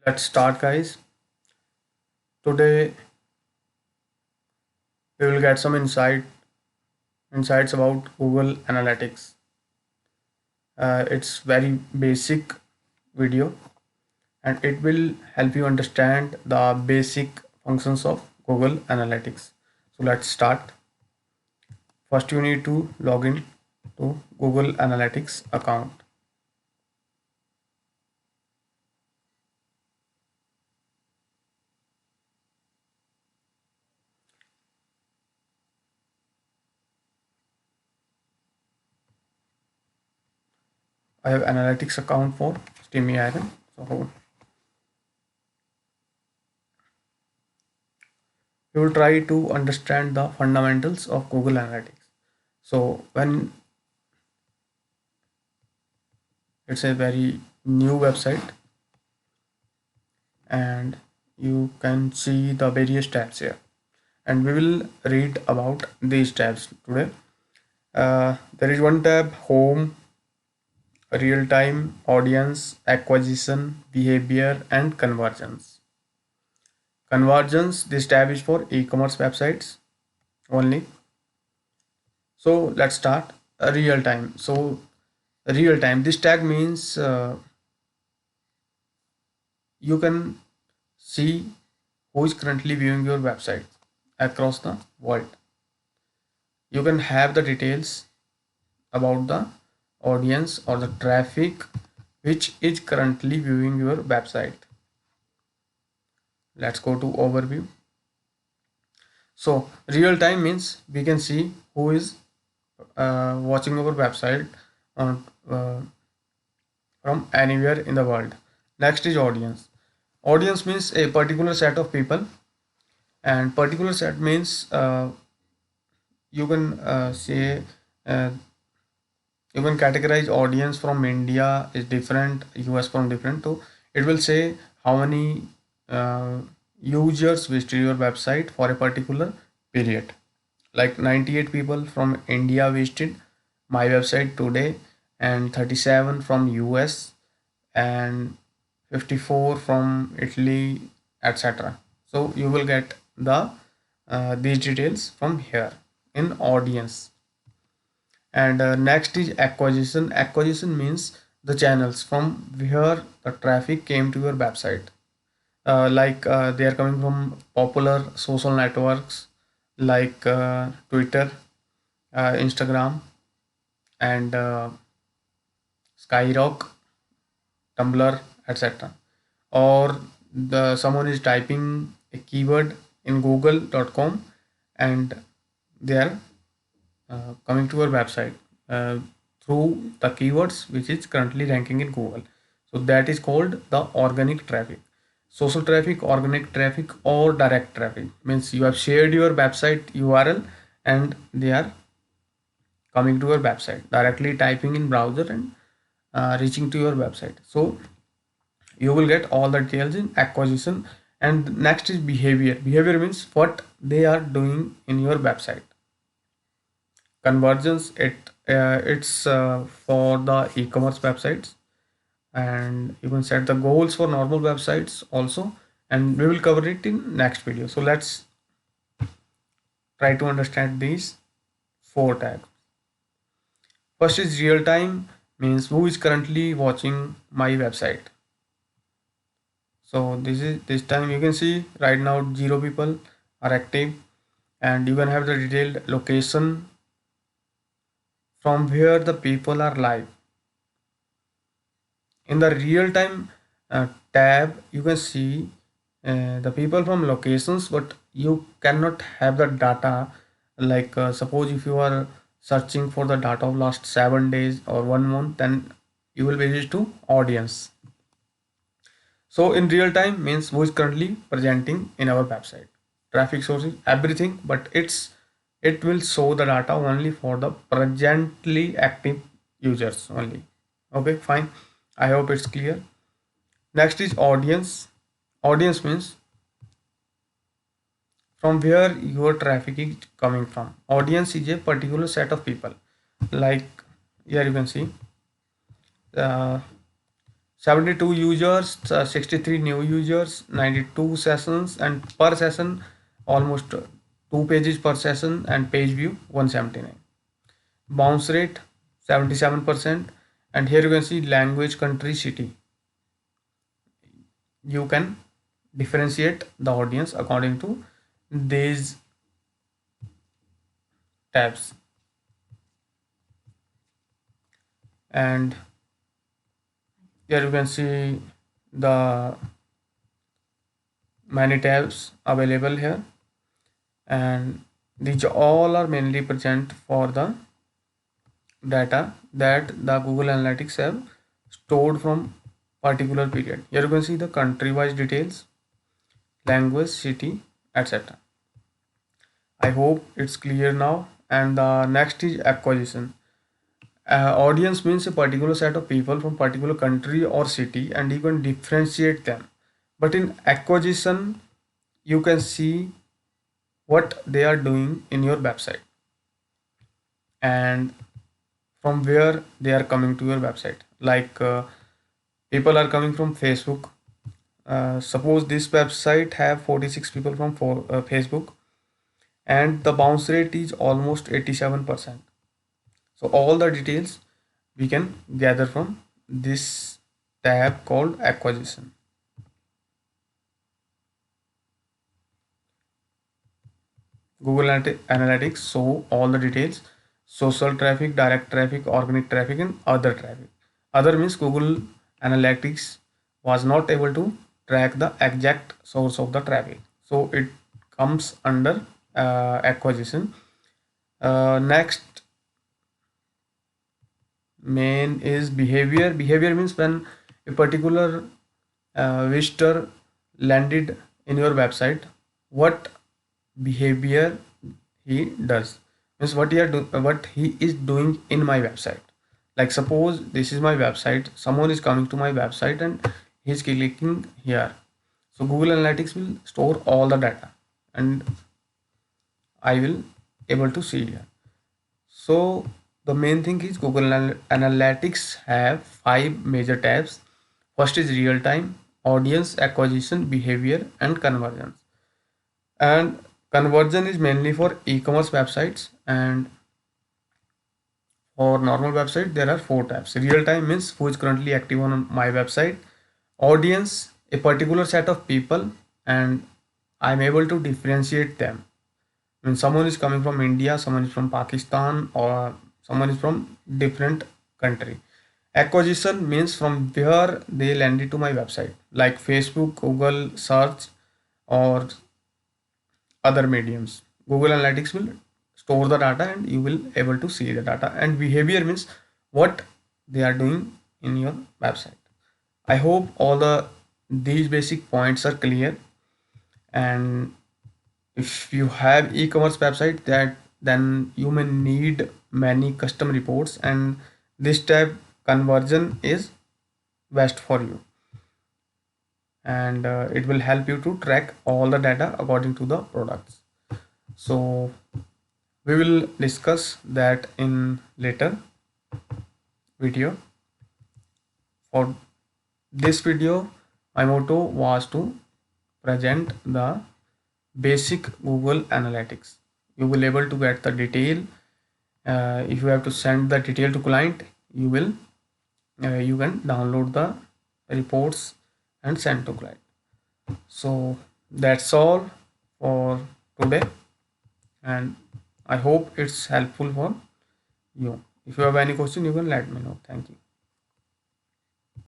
Let's start, guys. Today we will get some insights about Google Analytics. It's very basic video, and it will help you understand the basic functions of Google Analytics. So let's start. First, you need to log in to Google Analytics account. I have analytics account for Steamy Iron. So we will try to understand the fundamentals of Google Analytics. So when it's a very new website, and you can see the various tabs here, and we will read about these tabs today. There is one tab: home, real time, audience, acquisition, behavior, and convergence. This tab is for e-commerce websites only. So let's start. Real time. So real time, this tag means you can see who is currently viewing your website across the world. You can have the details about the audience or the traffic which is currently viewing your website. Let's go to overview. So real time means we can see who is watching our website on from anywhere in the world. Next is audience. Audience means a particular set of people, and particular set means you can say uh, you can categorize audience from India is different, US from different. So it will say how many uh, users visited your website for a particular period. Like 98 people from India visited my website today, and 37 from US, and 54 from Italy, etc. So you will get the these details from here in audience. And next is acquisition. Acquisition means the channels from where the traffic came to your website. They are coming from popular social networks like Twitter, Instagram, and Skyrock, Tumblr, etc. Or the someone is typing a keyword in google.com, and they are coming to our website through the keywords which is currently ranking in Google. So that is called the organic traffic. Social traffic, organic traffic, or direct traffic means you have shared your website URL, and they are coming to your website directly, typing in browser, and reaching to your website. So you will get all the details in acquisition. And next is behavior. Behavior means what they are doing in your website. Convergence, it's for the e-commerce websites, and you can set the goals for normal websites also, and we will cover it in next video. So let's try to understand these four tags. First is real time, means who is currently watching my website. So this time you can see right now 0 people are active, and you can have the detailed location from where the people are live. In the real time tab, you can see the people from locations, but you cannot have the data. Like suppose if you are searching for the data of last 7 days or 1 month, then you will visit to audience. So in real time means who is currently presenting in our website, traffic sources, everything, but it will show the data only for the presently active users only. Okay, fine. I hope it's clear. Next is audience. Audience means from where your traffic is coming from. Audience is a particular set of people. Like here you can see uh, 72 users, 63 new users, 92 sessions, and per session almost 2 pages per session, and page view 179. Bounce rate 77%, and here you can see language, country, city. You can differentiate the audience according to these tabs. And here you can see the many tabs available here, and these all are mainly present for the data that the Google Analytics have stored from particular period. Here you can see the country wise details, language, city, etc. I hope it's clear now. And the next is acquisition. Audience means a particular set of people from particular country or city, and you can differentiate them. But in acquisition, you can see what they are doing in your website and from where they are coming to your website. Like people are coming from Facebook. Suppose this website have 46 people from Facebook, and the bounce rate is almost 87%. So all the details we can gather from this tab called acquisition. Google Analytics show all the details: social traffic, direct traffic, organic traffic, and other traffic. Other means Google Analytics was not able to track the exact source of the traffic, so it comes under acquisition. Next main is behavior. Behavior means when a particular visitor landed in your website, what behavior he does, means what he is doing in my website. Like suppose this is my website, someone is coming to my website and he's clicking here. So Google Analytics will store all the data, and I will able to see here. So the main thing is Google Analytics have 5 major tabs. First is real time, audience, acquisition, behavior, and conversions. And conversion is mainly for e-commerce websites, and for normal website there are 4 tabs. Real time means who is currently active on my website. Audience, a particular set of people, and I'm able to differentiate them. When someone is coming from India, someone is from Pakistan, or someone is from different country. Acquisition means from where they landed to my website, like Facebook, Google search, or other mediums. Google Analytics will store the data and you will able to see the data. And behavior means what they are doing in your website. I hope all these basic points are clear. And if you have e-commerce website, that then you may need many custom reports, and this tab conversion is best for you, and it will help you to track all the data according to the products. So we will discuss that in later video. For this video, my motto was to present the basic Google Analytics. You will able to get the detail. If you have to send the detail to client, you can download the reports and send to client. So that's all for today, and I hope it's helpful for you. If you have any question, you can let me know. Thank you.